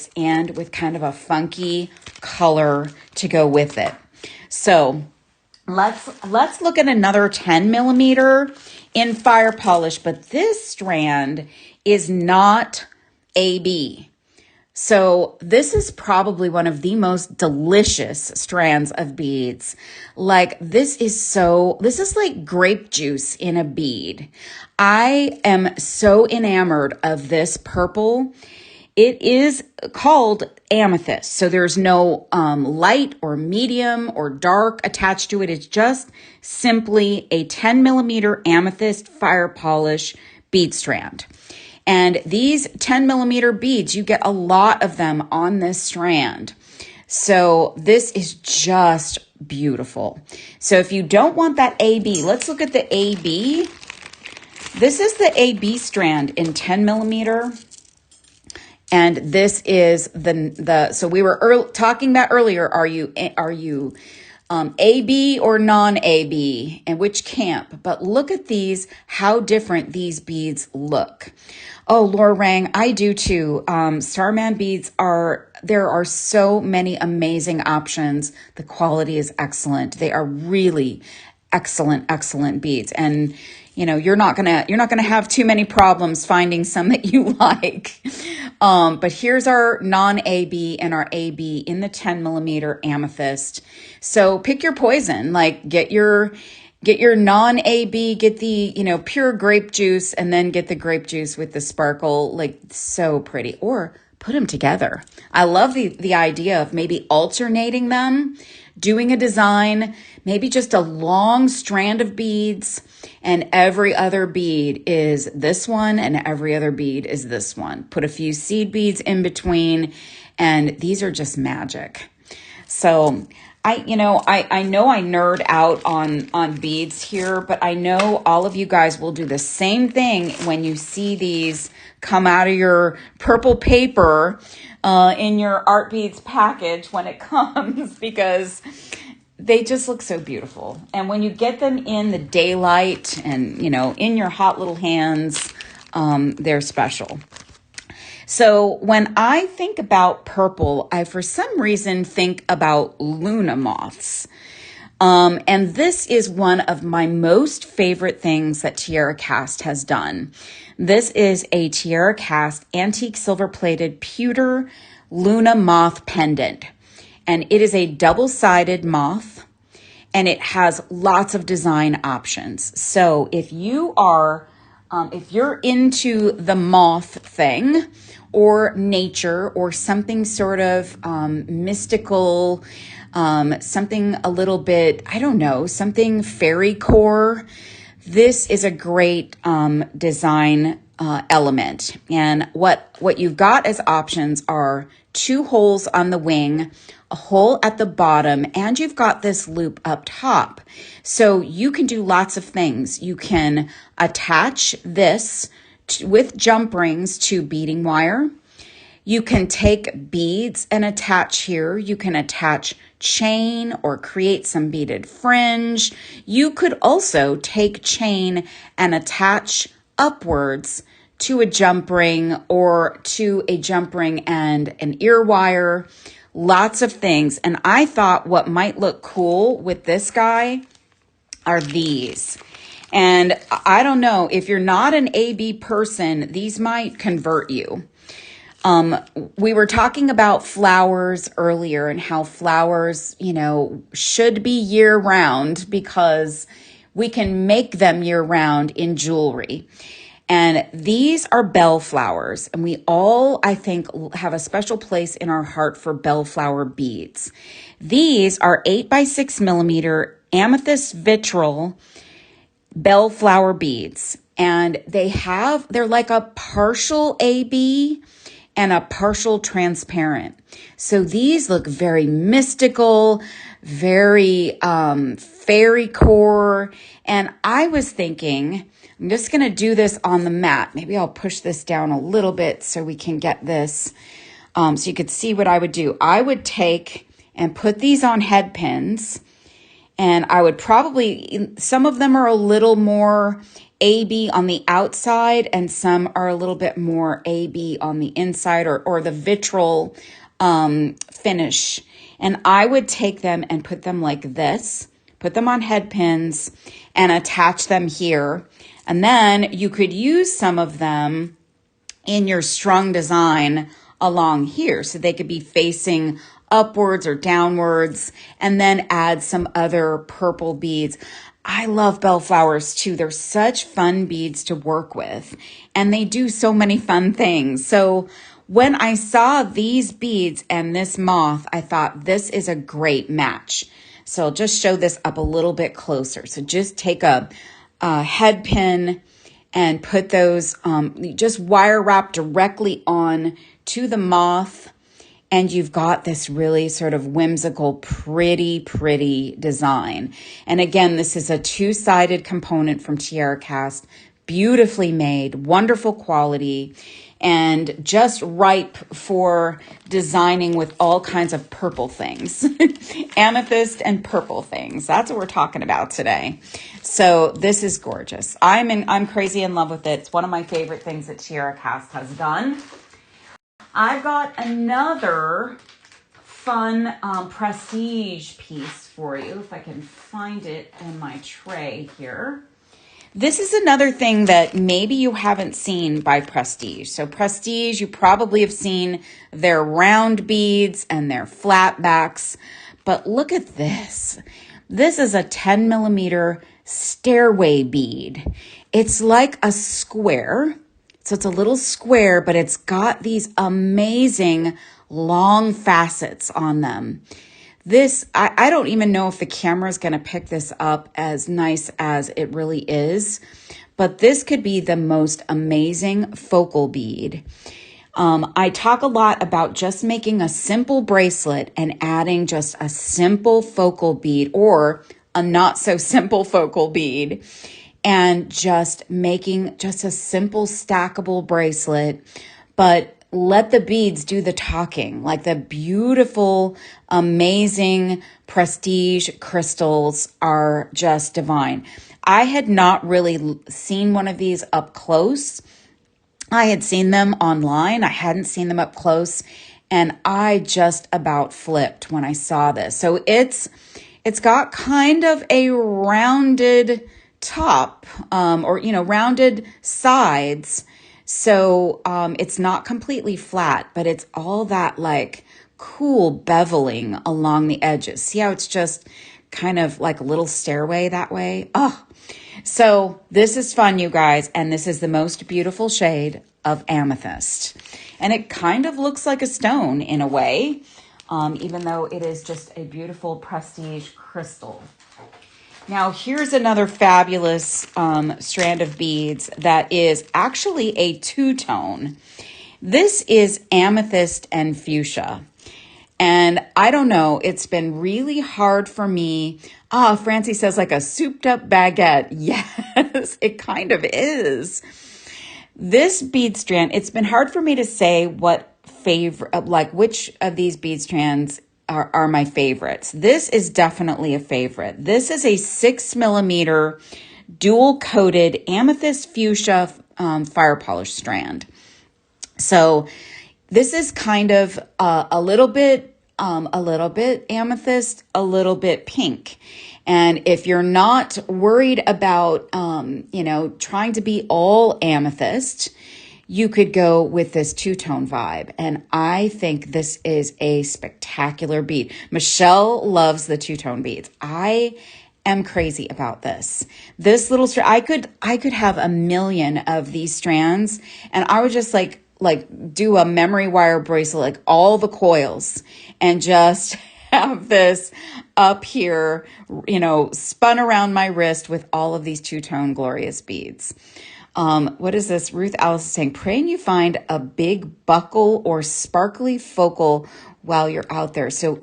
metallics and with kind of a funky color to go with it. So let's look at another 10 millimeter in fire polish, but this strand is not AB. So this is probably one of the most delicious strands of beads. Like this is like grape juice in a bead. I am so enamored of this purple. It is called Amethyst. So there's no light or medium or dark attached to it. It's just simply a 10 millimeter amethyst fire polish bead strand. And these 10 millimeter beads, you get a lot of them on this strand. So this is just beautiful. So if you don't want that AB, let's look at the AB. This is the AB strand in 10 millimeter. And this is so we were talking about earlier, are you AB or non-AB and which camp? But look at these, how different these beads look. Oh, Laura Rang, I do too. Starman beads there are so many amazing options. The quality is excellent. They are really excellent beads. And you're not gonna have too many problems finding some that you like. But here's our non-AB and our AB in the 10 millimeter amethyst. So pick your poison, like get your non-AB, get the, pure grape juice, and then get the grape juice with the sparkle, like so pretty, or put them together. I love the idea of maybe alternating them, doing a design, maybe just a long strand of beads, and every other bead is this one, and every other bead is this one. Put a few seed beads in between, and these are just magic. So I know I nerd out on beads here, but I know all of you guys will do the same thing when you see these come out of your purple paper in your Artbeads package when it comes, because they just look so beautiful. And when you get them in the daylight and, in your hot little hands, they're special. So when I think about purple, I for some reason think about Luna moths. And this is one of my most favorite things that Tiara Cast has done. This is a Tiara Cast antique silver plated pewter Luna moth pendant. And it is a double-sided moth, and it has lots of design options. So if you are, if you're into the moth thing, or nature, or something sort of mystical, something a little bit, I don't know, something fairy core, this is a great design element. And what you've got as options are 2 holes on the wing, a hole at the bottom, and you've got this loop up top. So you can do lots of things. You can attach this with jump rings to beading wire. You can take beads and attach here. You can attach chain or create some beaded fringe. You could also take chain and attach upwards to a jump ring, or to a jump ring and an ear wire. Lots of things. And I thought what might look cool with this guy are these. And I don't know, if you're not an AB person, these might convert you. We were talking about flowers earlier, and how flowers, should be year round, because we can make them year round in jewelry. And these are bellflowers, and we all, I think, have a special place in our heart for bellflower beads. These are 8 by 6 millimeter amethyst vitriol bellflower beads, and they're like a partial AB and a partial transparent. So these look very mystical, very fairy core. And I was thinking, I'm just going to do this on the mat. Maybe I'll push this down a little bit so we can get this, so you could see what I would do. I would take and put these on head pins, and I would probably, some of them are a little more AB on the outside and some are a little bit more AB on the inside, or the vitral finish. And I would take them and put them like this, put them on head pins and attach them here. And then you could use some of them in your strung design along here. So they could be facing upwards or downwards, and then add some other purple beads. I love bellflowers too. They're such fun beads to work with, and they do so many fun things. So when I saw these beads and this moth, I thought this is a great match. So I'll just show this up a little bit closer. So just take a head pin and put those, just wire wrap directly on to the moth. And you've got this really sort of whimsical, pretty design. And again, this is a two-sided component from Tiara Cast, beautifully made, wonderful quality, and just ripe for designing with all kinds of purple things. Amethyst and purple things. That's what we're talking about today. So this is gorgeous. I'm crazy in love with it. It's one of my favorite things that Tiara Cast has done. I've got another fun prestige piece for you, if I can find it in my tray here. This is another thing that maybe you haven't seen by Prestige. So Prestige, you probably have seen their round beads and their flat backs, but look at this. This is a 10 millimeter Stairway bead. It's like a square. So it's a little square, but it's got these amazing long facets on them. This, I don't even know if the camera is going to pick this up as nice as it really is, but this could be the most amazing focal bead. I talk a lot about just making a simple bracelet and adding just a simple focal bead or a not so simple focal bead, and just making just a simple stackable bracelet, but let the beads do the talking, like the beautiful, amazing Prestige crystals are just divine. I had not really seen one of these up close. I had seen them online. I hadn't seen them up close, and I just about flipped when I saw this. So it's got kind of a rounded top, or, rounded sides. So, it's not completely flat, but it's all that like cool beveling along the edges. See how it's just kind of like a little stairway that way? Oh, so this is fun, you guys. And this is the most beautiful shade of amethyst. And it kind of looks like a stone in a way, even though it is just a beautiful prestige crystal. Now, here's another fabulous strand of beads that is actually a two-tone. This is amethyst and fuchsia. And I don't know, it's been really hard for me. Francie says like a souped-up baguette. Yes, it kind of is. This bead strand, it's been hard for me to say which of these bead strands are my favorites. This is definitely a favorite. This is a 6 millimeter dual coated amethyst fuchsia fire polish strand. So this is kind of a little bit amethyst, a little bit pink. And if you're not worried about, trying to be all amethyst, you could go with this two-tone vibe. And I think this is a spectacular bead. Michelle loves the two-tone beads. I am crazy about this. This little strand, I could have a million of these strands, and I would just like do a memory wire bracelet, like all the coils, and just have this up here, spun around my wrist with all of these two-tone glorious beads. What is this? Ruth Alice is saying, praying you find a big buckle or sparkly focal while you're out there. So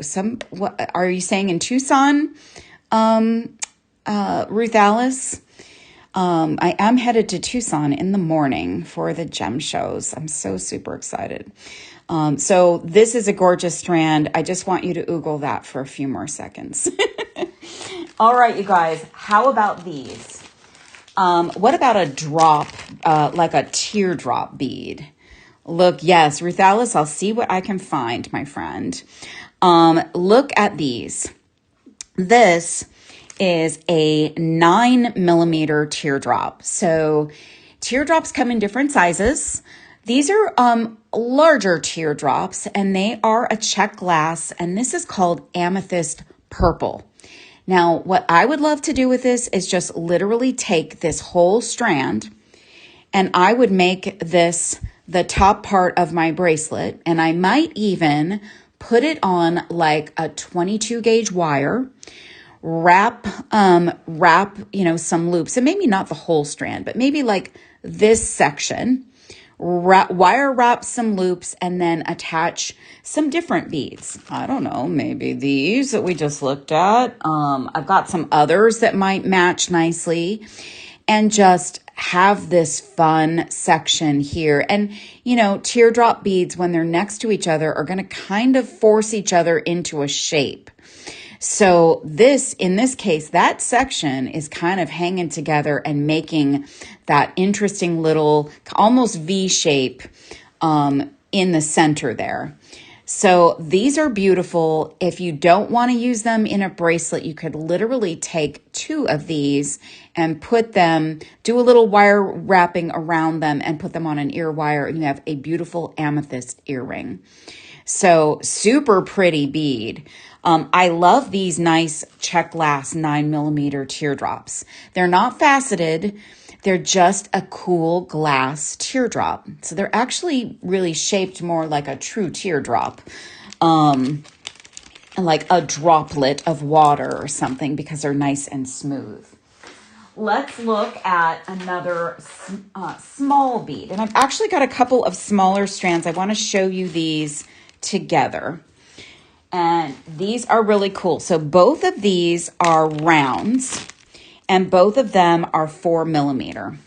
what are you saying in Tucson? Ruth Alice? I am headed to Tucson in the morning for the gem shows. I'm so super excited. So this is a gorgeous strand. I just want you to oogle that for a few more seconds. All right, you guys, how about these? What about a drop, like a teardrop bead? Look, yes, Ruth Alice, I'll see what I can find, my friend. Look at these. This is a 9 millimeter teardrop. So teardrops come in different sizes. These are larger teardrops, and they are a check glass, and this is called Amethyst Purple. Now, what I would love to do with this is just literally take this whole strand, and I would make this the top part of my bracelet, and I might even put it on like a 22 gauge wire, wrap, some loops, and maybe not the whole strand, but maybe like this section, wire wrap some loops, and then attach some different beads. I don't know, maybe these that we just looked at. I've got some others that might match nicely, and just have this fun section here. And, teardrop beads, when they're next to each other, are going to kind of force each other into a shape. So in this case, that section is kind of hanging together and making that interesting little almost V shape in the center there. So these are beautiful. If you don't want to use them in a bracelet, you could literally take 2 of these and put them, do a little wire wrapping around them and put them on an ear wire, and you have a beautiful amethyst earring. So super pretty bead. I love these nice check glass 9 millimeter teardrops. They're not faceted. They're just a cool glass teardrop. So they're actually really shaped more like a true teardrop, like a droplet of water or something, because they're nice and smooth. Let's look at another small bead. And I've actually got a couple of smaller strands. I want to show you these together. And these are really cool. So both of these are rounds, and both of them are 4 millimeter.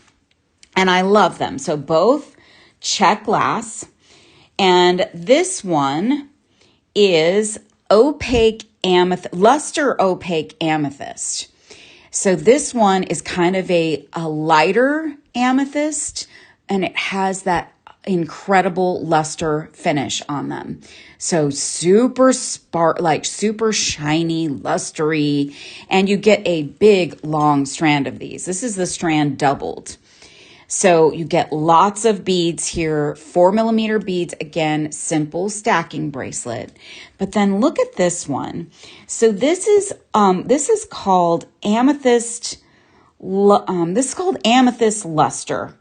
And I love them. So both check glass. And this one is opaque amethyst, luster opaque amethyst. So this one is kind of a lighter amethyst, and it has that incredible luster finish on them. So super super shiny, lustery, and you get a big long strand of these. This is the strand doubled. So you get lots of beads here, 4 millimeter beads, again, simple stacking bracelet. But then look at this one. So this is called amethyst. This is called amethyst luster.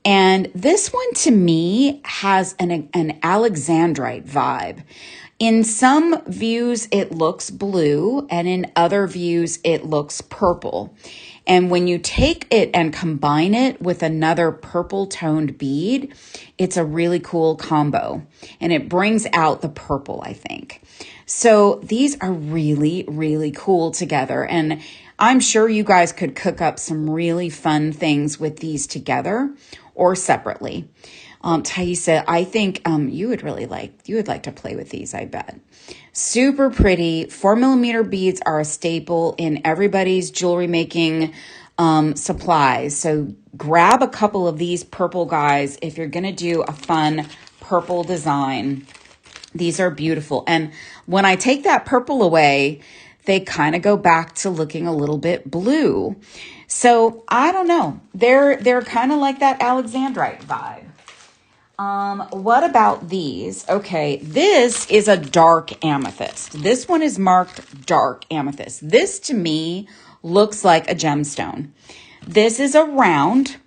And this one to me has an alexandrite vibe. In some views, it looks blue, and in other views, it looks purple. And when you take it and combine it with another purple toned bead, it's a really cool combo, and it brings out the purple, I think. So these are really, really cool together. And I'm sure you guys could cook up some really fun things with these together or separately. Thaisa, I think you would like to play with these, I bet. Super pretty. 4 millimeter beads are a staple in everybody's jewelry making supplies. So grab a couple of these purple guys if you're going to do a fun purple design. These are beautiful. And when I take that purple away, they kind of go back to looking a little bit blue. So I don't know. They're kind of like that alexandrite vibe. What about these? Okay, this is a dark amethyst. This one is marked dark amethyst. This to me looks like a gemstone. This is a round.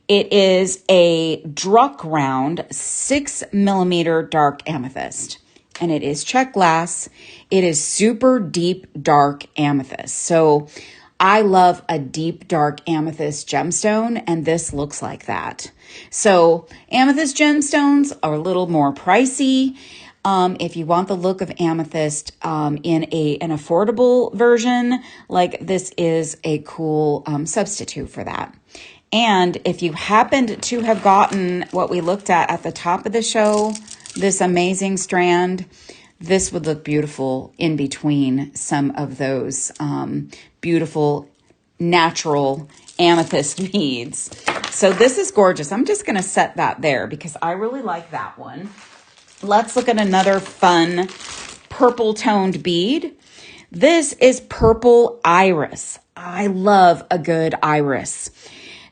It is a Druck round, 6 millimeter dark amethyst. And it is check glass. It is super deep dark amethyst. So I love a deep dark amethyst gemstone, and this looks like that. So amethyst gemstones are a little more pricey. If you want the look of amethyst in an affordable version, like this is a cool substitute for that. And if you happened to have gotten what we looked at the top of the show, this amazing strand, this would look beautiful in between some of those beautiful natural amethyst beads. So this is gorgeous. I'm just going to set that there because I really like that one. Let's look at another fun purple toned bead. This is purple iris. I love a good iris.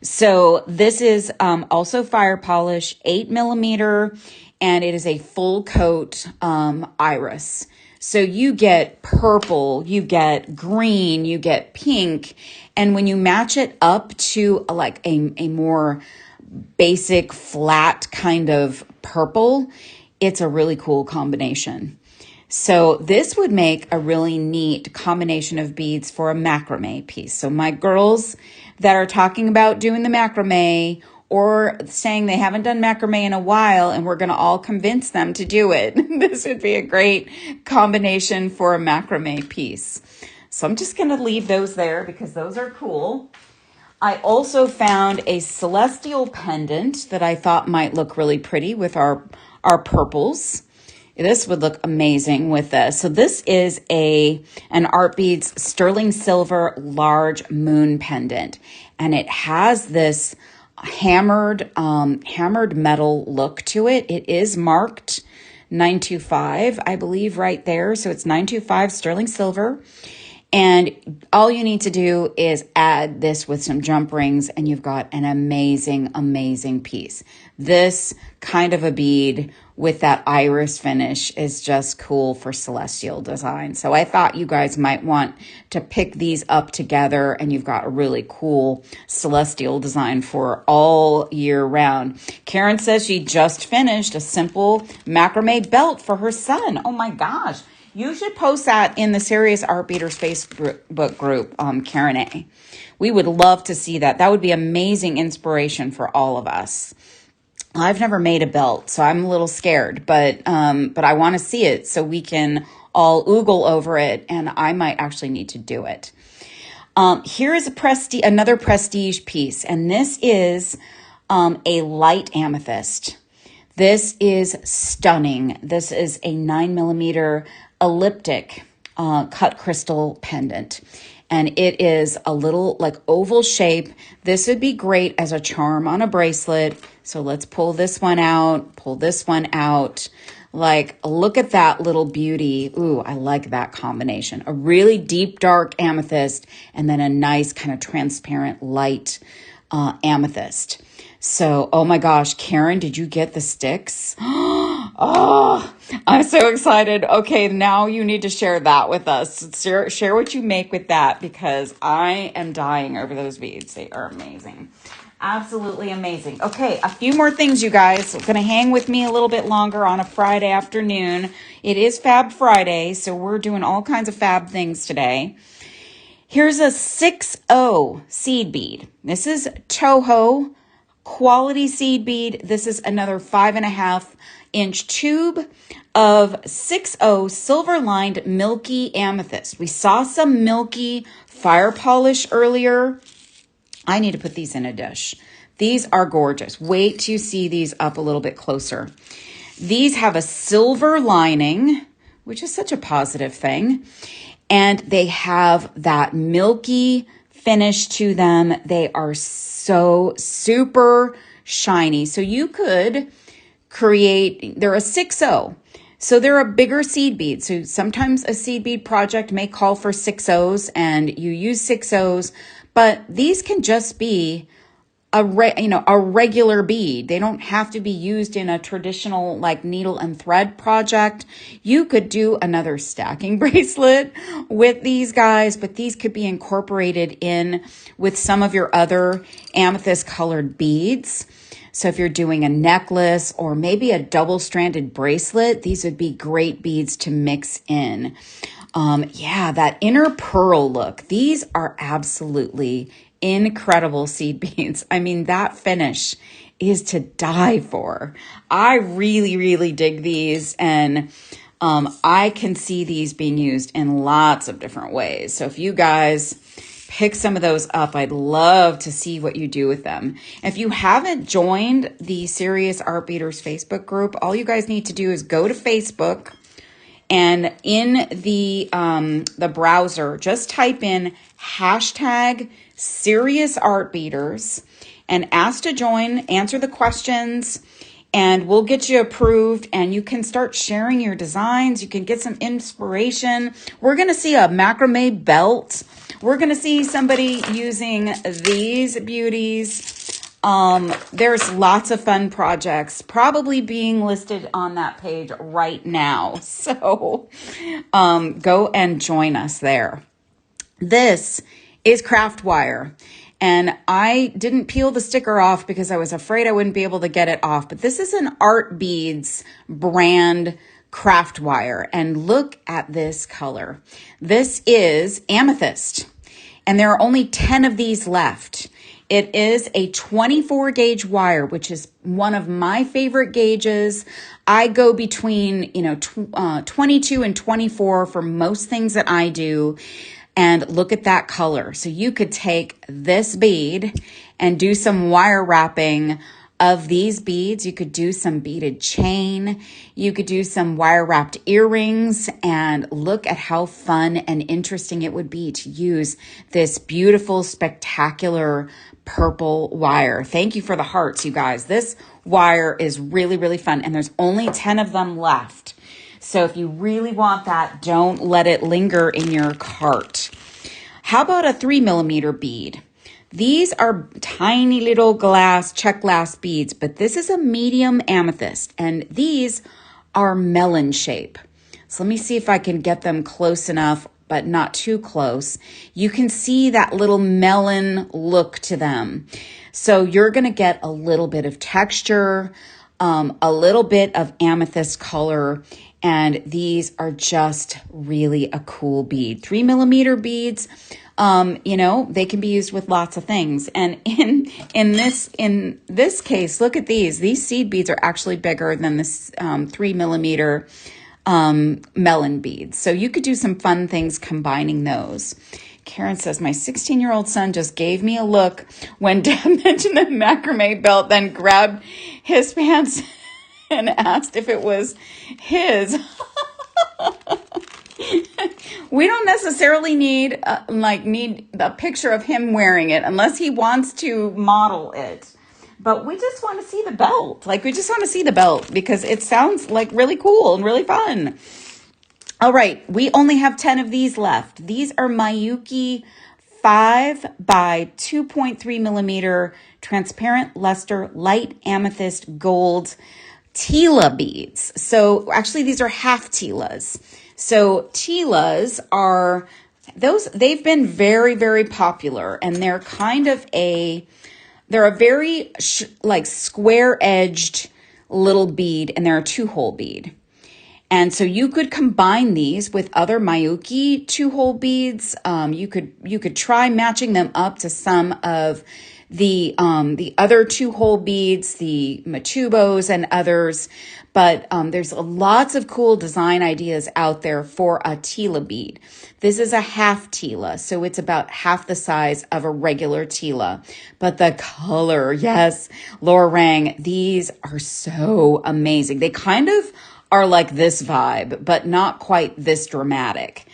So this is also fire polish, 8mm, and it is a full coat iris. So you get purple, you get green, you get pink, and when you match it up to like a more basic flat kind of purple, it's a really cool combination. So this would make a really neat combination of beads for a macrame piece. So my girls that are talking about doing the macrame or saying they haven't done macrame in a while and we're going to all convince them to do it, this would be a great combination for a macrame piece. So I'm just going to leave those there because those are cool. I also found a celestial pendant that I thought might look really pretty with our purples. This would look amazing with this. So this is an Artbeads sterling silver large moon pendant, and it has this hammered metal look to it. It is marked 925, I believe, right there. So it's 925 sterling silver. And all you need to do is add this with some jump rings and you've got an amazing, amazing piece. This kind of a bead with that iris finish is just cool for celestial design. So I thought you guys might want to pick these up together and you've got a really cool celestial design for all year round. Karen says she just finished a simple macrame belt for her son. Oh my gosh. You should post that in the Serious Art Beaters Facebook group, Karen A. We would love to see that. That would be amazing inspiration for all of us. I've never made a belt, so I'm a little scared, but I want to see it so we can all oogle over it, and I might actually need to do it. Here is another prestige piece, and this is a light amethyst. This is stunning. This is a 9mm elliptic cut crystal pendant. And it is a little like oval shape. This would be great as a charm on a bracelet. So let's pull this one out, pull this one out. Like, look at that little beauty. Ooh, I like that combination. A really deep, dark amethyst and then a nice kind of transparent light amethyst. So, oh my gosh, Karen, did you get the sticks? Oh, I'm so excited. Okay, now you need to share that with us. Share what you make with that because I am dying over those beads. They are amazing. Absolutely amazing. Okay, a few more things, you guys. Going to hang with me a little bit longer on a Friday afternoon. It is Fab Friday, so we're doing all kinds of fab things today. Here's a 6-0 seed bead. This is Toho quality seed bead. This is another 5.5-inch tube of 6-0 silver lined Milky amethyst. We saw some Milky fire polish earlier. I need to put these in a dish. These are gorgeous. Wait till you see these up a little bit closer. These have a silver lining, which is such a positive thing. And they have that milky finish to them. They are so super shiny. So you could create, they're a 6-0. So they're a bigger seed bead. So sometimes a seed bead project may call for 6-0s and you use 6-0s, but these can just be a regular bead. They don't have to be used in a traditional like needle and thread project. You could do another stacking bracelet with these guys, but these could be incorporated in with some of your other amethyst colored beads. So if you're doing a necklace or maybe a double-stranded bracelet, these would be great beads to mix in. Yeah, that inner pearl look. These are absolutely incredible seed beads. I mean, that finish is to die for. I really, really dig these, and I can see these being used in lots of different ways. So if you guys pick some of those up, I'd love to see what you do with them. If you haven't joined the Serious Art Beaters Facebook group, all you guys need to do is go to Facebook And in the browser, just type in hashtag serious art beaters and ask to join, answer the questions, and we'll get you approved and you can start sharing your designs. You can get some inspiration. We're going to see a macrame belt. We're going to see somebody using these beauties. There's lots of fun projects probably being listed on that page right now. So go and join us there. This is craft wire. And I didn't peel the sticker off because I was afraid I wouldn't be able to get it off. But this is an Artbeads brand craft wire. And look at this color. This is Amethyst. And there are only 10 of these left. It is a 24 gauge wire, which is one of my favorite gauges. I go between, 22 and 24 for most things that I do. And look at that color. So you could take this bead and do some wire wrapping of these beads. You could do some beaded chain. You could do some wire wrapped earrings, and look at how fun and interesting it would be to use this beautiful, spectacular purple wire. Thank you for the hearts, you guys. This wire is really, really fun, and there's only 10 of them left. So if you really want that, don't let it linger in your cart. How about a 3mm bead? These are tiny little check glass beads, but this is a medium amethyst, and these are melon shape. So let me see if I can get them close enough, but not too close. You can see that little melon look to them. So you're going to get a little bit of texture, a little bit of amethyst color, and these are just really a cool bead. 3mm beads, they can be used with lots of things. And in this case, look at these. These seed beads are actually bigger than this 3mm melon beads. So you could do some fun things combining those. Karen says, my 16-year-old son just gave me a look when Dad mentioned the macrame belt, then grabbed his pants and asked if it was his. We don't necessarily need a picture of him wearing it unless he wants to model it. But we just want to see the belt. We just want to see the belt because it sounds really cool and really fun. All right, we only have 10 of these left. These are Milky 5 by 2.3mm transparent luster light amethyst gold Tila beads. So actually these are half Tilas. So Tilas are those, they've been very, very popular, and they're they're a very square edged little bead, and they're a 2-hole bead. And so you could combine these with other Milky 2-hole beads. You could try matching them up to some of the other 2-hole beads, the Matubos and others. But there's lots of cool design ideas out there for a Tila bead. This is a half Tila, so it's about half the size of a regular Tila. But the color, yes, Laura Rang, these are so amazing. They kind of are like this vibe, but not quite this dramatic.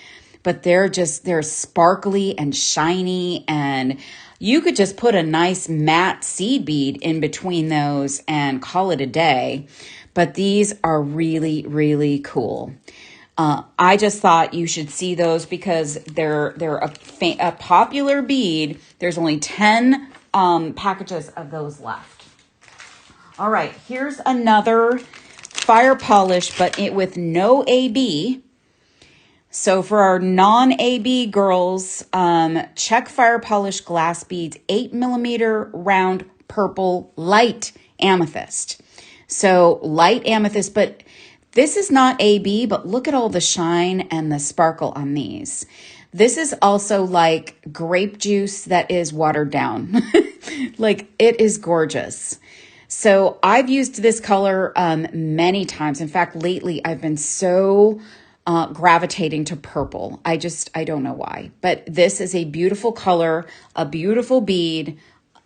But they're sparkly and shiny, and you could just put a nice matte seed bead in between those and call it a day. But these are really, really cool. I just thought you should see those because they're a popular bead. There's only 10 packages of those left. All right, here's another fire polish, but with no AB. So for our non-AB girls, check fire polish glass beads, 8mm round purple light amethyst. So light amethyst, but this is not AB, but look at all the shine and the sparkle on these. This is also like grape juice that is watered down. It is gorgeous. So I've used this color many times. In fact, lately I've been so gravitating to purple. I don't know why, but this is a beautiful color, a beautiful bead,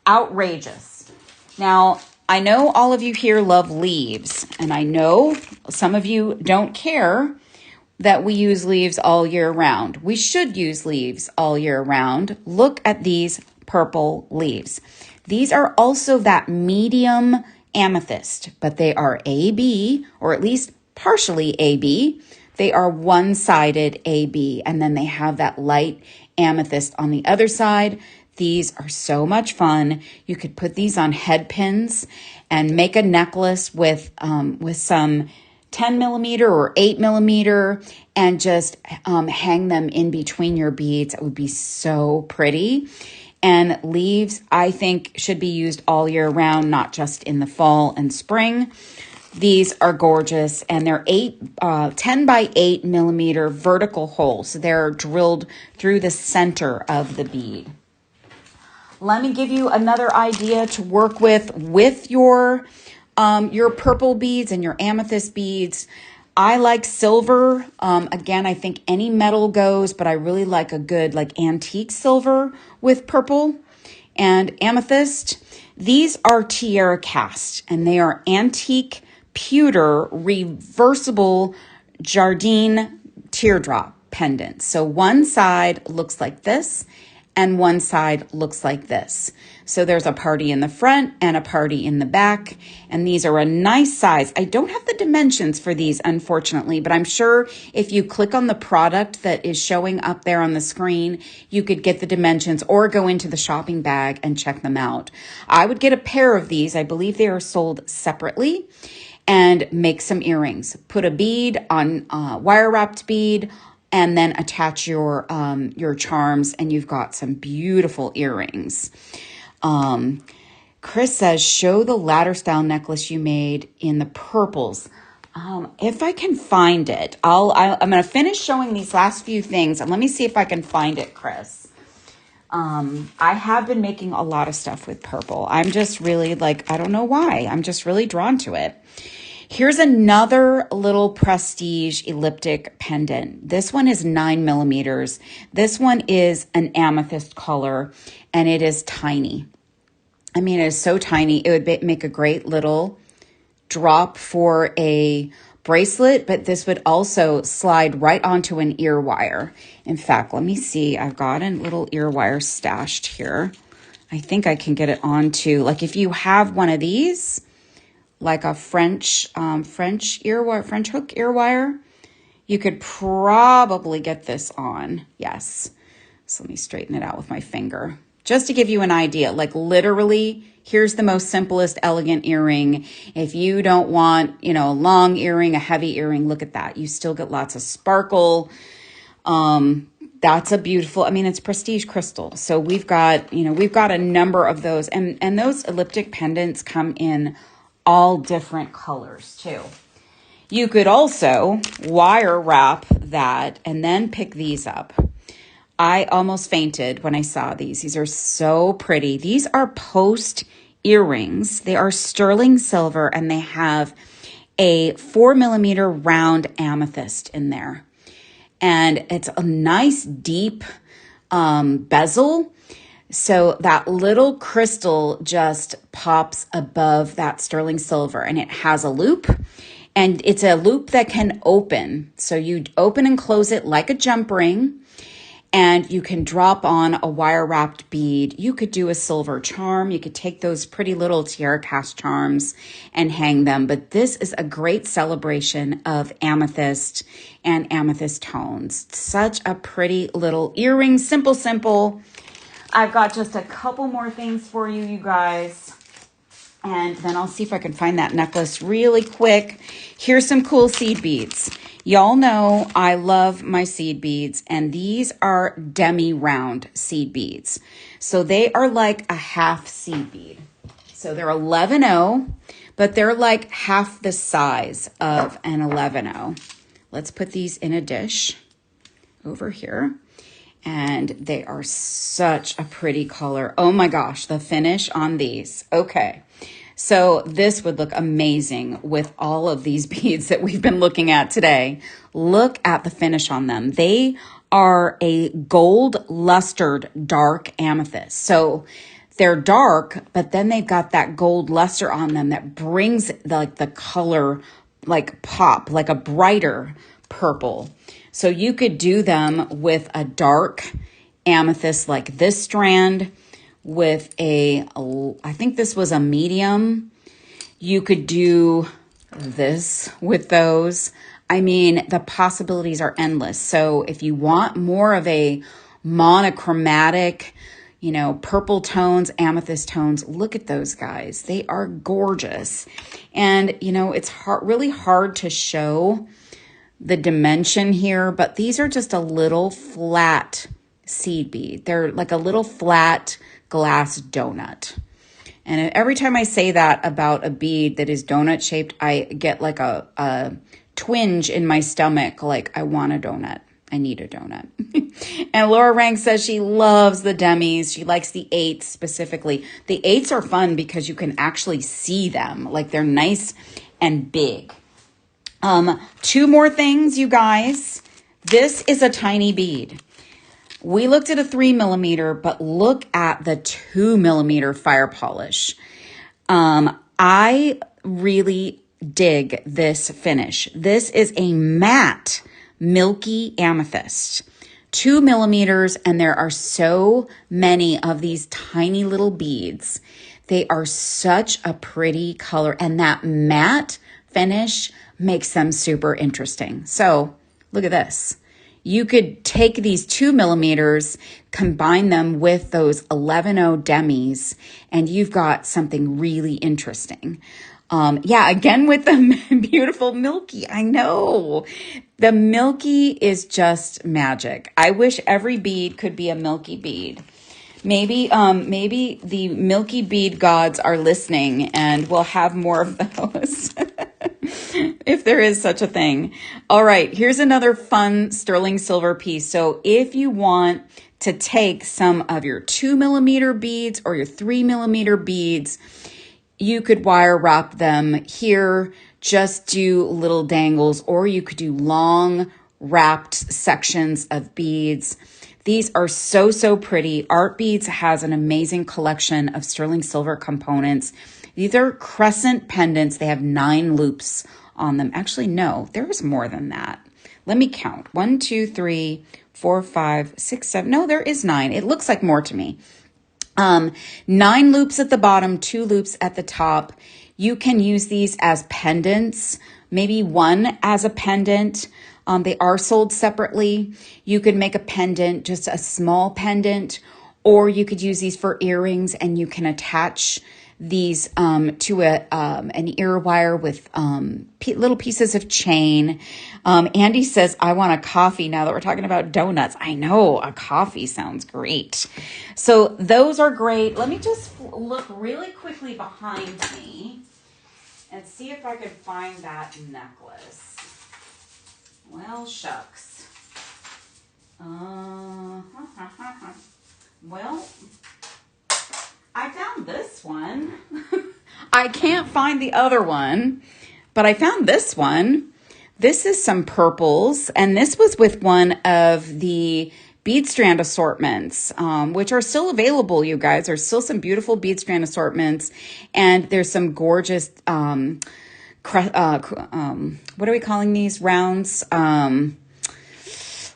outrageous. Now, I know all of you here love leaves, and I know some of you don't care that we use leaves all year round. We should use leaves all year round. Look at these purple leaves. These are also that medium amethyst, but they are AB, or at least partially AB. They are one-sided AB, and then they have that light amethyst on the other side. These are so much fun. You could put these on head pins and make a necklace with some 10 millimeter or 8 millimeter and just hang them in between your beads. It would be so pretty. And leaves, I think, should be used all year round, not just in the fall and spring. These are gorgeous, and they're 10 by 8 millimeter vertical holes. So they're drilled through the center of the bead. Let me give you another idea to work with your purple beads and your amethyst beads. I like silver. Again, I think any metal goes, but I really like a good like antique silver with purple and amethyst. These are tiara cast, and they are antique pewter reversible Jardine teardrop pendants. So one side looks like this and one side looks like this. So there's a party in the front and a party in the back, and these are a nice size. I don't have the dimensions for these, unfortunately, but I'm sure if you click on the product that is showing up there on the screen, you could get the dimensions or go into the shopping bag and check them out. I would get a pair of these. I believe they are sold separately, and make some earrings. Put a bead on wire wrapped bead, and then attach your charms, and you've got some beautiful earrings. Chris says, show the ladder style necklace you made in the purples. If I can find it, I'm going to finish showing these last few things, and let me see if I can find it, Chris. I have been making a lot of stuff with purple. I'm just really I don't know why. I'm just really drawn to it. Here's another little prestige elliptic pendant. This one is 9 millimeters. This one is an amethyst color, and it is tiny. I mean, it is so tiny. It would make a great little drop for a bracelet, but this would also slide right onto an ear wire. In fact, let me see. I've got a little ear wire stashed here. I think I can get it onto, if you have one of these, like a French hook ear wire, you could probably get this on. Yes. So let me straighten it out with my finger. Just to give you an idea, literally, here's the most simplest, elegant earring. If you don't want, a long earring, a heavy earring, look at that. You still get lots of sparkle. That's a beautiful, it's prestige crystal. So we've got a number of those, and those elliptic pendants come in all different colors too. You could also wire wrap that and then pick these up. I almost fainted when I saw these. These are so pretty. These are post earrings. They are sterling silver, and they have a 4 millimeter round amethyst in there. And it's a nice deep bezel. So that little crystal just pops above that sterling silver, and it has a loop, and it's a loop that can open. So you open and close it like a jump ring, and you can drop on a wire wrapped bead. You could do a silver charm. You could take those pretty little tiara cast charms and hang them. But this is a great celebration of amethyst and amethyst tones. Such a pretty little earring. Simple, simple. I've got just a couple more things for you, you guys. And then I'll see if I can find that necklace really quick. Here's some cool seed beads. Y'all know I love my seed beads, and these are Demi round seed beads. So they are like a half seed bead. So they're 11.0, but they're like half the size of an 11.0. Let's put these in a dish over here. And they are such a pretty color. Oh my gosh, the finish on these. Okay. So this would look amazing with all of these beads that we've been looking at today. Look at the finish on them. They are a gold lustered dark amethyst. So they're dark, but then they've got that gold luster on them that brings the color pop, like a brighter purple. So you could do them with a dark amethyst like this strand, with I think this was a medium. You could do this with those. I mean, the possibilities are endless. So if you want more of a monochromatic, you know, purple tones, amethyst tones, look at those guys. They are gorgeous. And, you know, it's really hard to show the dimension here, but these are just a little flat seed bead. They're like a little flat glass donut. And every time I say that about a bead that is donut shaped, I get like a twinge in my stomach, like I want a donut. I need a donut. And Laura Rang says she loves the Demis. She likes the 8s specifically. The 8s are fun because you can actually see them. Like they're nice and big. 2 more things, you guys. This is a tiny bead. We looked at a 3mm, but look at the 2mm fire polish. I really dig this finish. This is a matte Milky amethyst, 2mm, and there are so many of these tiny little beads. They are such a pretty color, and that matte finish makes them super interesting. So look at this. You could take these 2mm, combine them with those 11.0 Demis, and you've got something really interesting. Yeah, again with the beautiful Milky. I know. The Milky is just magic. I wish every bead could be a Milky bead. Maybe the Milky bead gods are listening and we'll have more of those. If there is such a thing. All right, here's another fun sterling silver piece. So if you want to take some of your 2mm beads or your 3mm beads, you could wire wrap them here, just do little dangles, or you could do long wrapped sections of beads. These are so pretty. Artbeads has an amazing collection of sterling silver components. These are crescent pendants. They have 9 loops on them. Actually, no, there's more than that. Let me count. 1, 2, 3, 4, 5, 6, 7. No, there is 9. It looks like more to me. 9 loops at the bottom, 2 loops at the top. You can use these as pendants, maybe one as a pendant. They are sold separately. You could make a pendant, just a small pendant, or you could use these for earrings, and you can attach these to an ear wire with little pieces of chain. Andy says, I want a coffee now that we're talking about donuts. I know, a coffee sounds great. So those are great. Let me just look really quickly behind me and see if I can find that necklace. Well, shucks. Well, I found this one. I can't find the other one, but I found this one. This is some purples, and this was with one of the bead strand assortments, which are still available, you guys. There's still some beautiful bead strand assortments, and there's some gorgeous, what are we calling these? Rounds?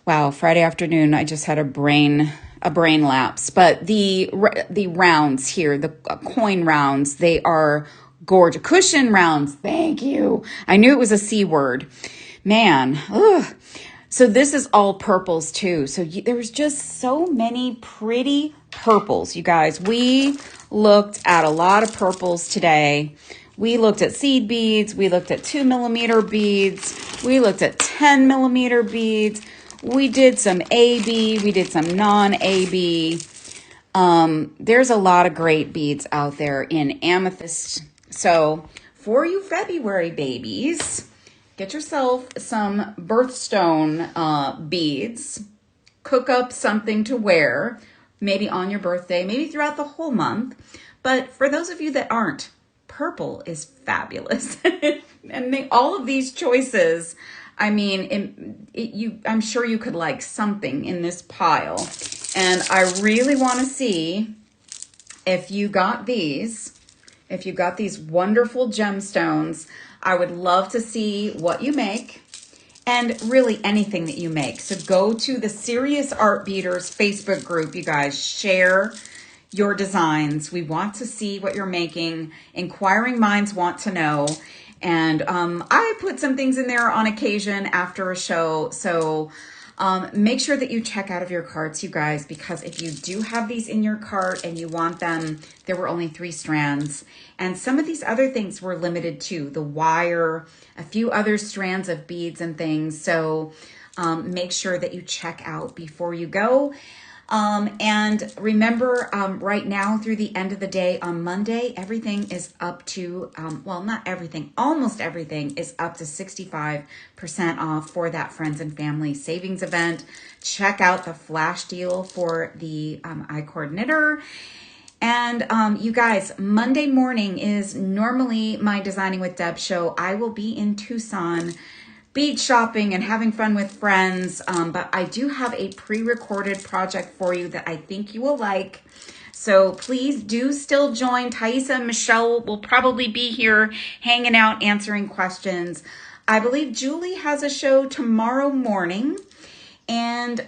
Wow, Friday afternoon, I just had a brain lapse. But the rounds here, the coin rounds, they are gorgeous. Cushion rounds, thank you. I knew it was a C word. Man, ugh. So this is all purples too. So there was just so many pretty purples, you guys. We looked at a lot of purples today. We looked at seed beads. We looked at 2mm beads. We looked at 10mm beads. We did some AB. We did some non-AB. There's a lot of great beads out there in amethyst. So for you February babies, get yourself some birthstone beads. Cook up something to wear, maybe on your birthday, maybe throughout the whole month. But for those of you that aren't, purple is fabulous. And all of these choices, I mean, I'm sure you could like something in this pile. And I really want to see if you got these wonderful gemstones. I would love to see what you make. and really anything that you make. So go to the Serious Art Beaters Facebook group, you guys. Share your designs. We want to see what you're making. Inquiring minds want to know. And I put some things in there on occasion after a show. So make sure that you check out of your carts, you guys, because if you do have these in your cart and you want them, there were only 3 strands. And some of these other things were limited too. The wire, a few other strands of beads and things. So make sure that you check out before you go. And remember, right now through the end of the day on Monday, everything is up to, well, not everything, almost everything is up to 65% off for that Friends and Family Savings event. Check out the flash deal for the I-cord knitter. And you guys, Monday morning is normally my Designing with Deb show. I will be in Tucson beach shopping and having fun with friends. But I do have a pre-recorded project for you that I think you will like. So please do still join. Thaisa and Michelle will probably be here hanging out, answering questions. I believe Julie has a show tomorrow morning. And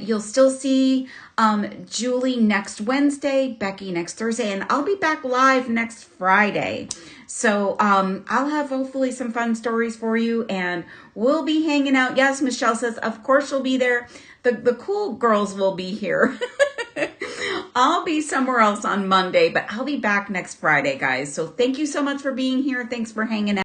you'll still see Julie next Wednesday, Becky next Thursday, and I'll be back live next Friday. So I'll have hopefully some fun stories for you, and we'll be hanging out. Yes, Michelle says, of course you'll be there. The cool girls will be here. I'll be somewhere else on Monday, but I'll be back next Friday, guys. So thank you so much for being here. Thanks for hanging out.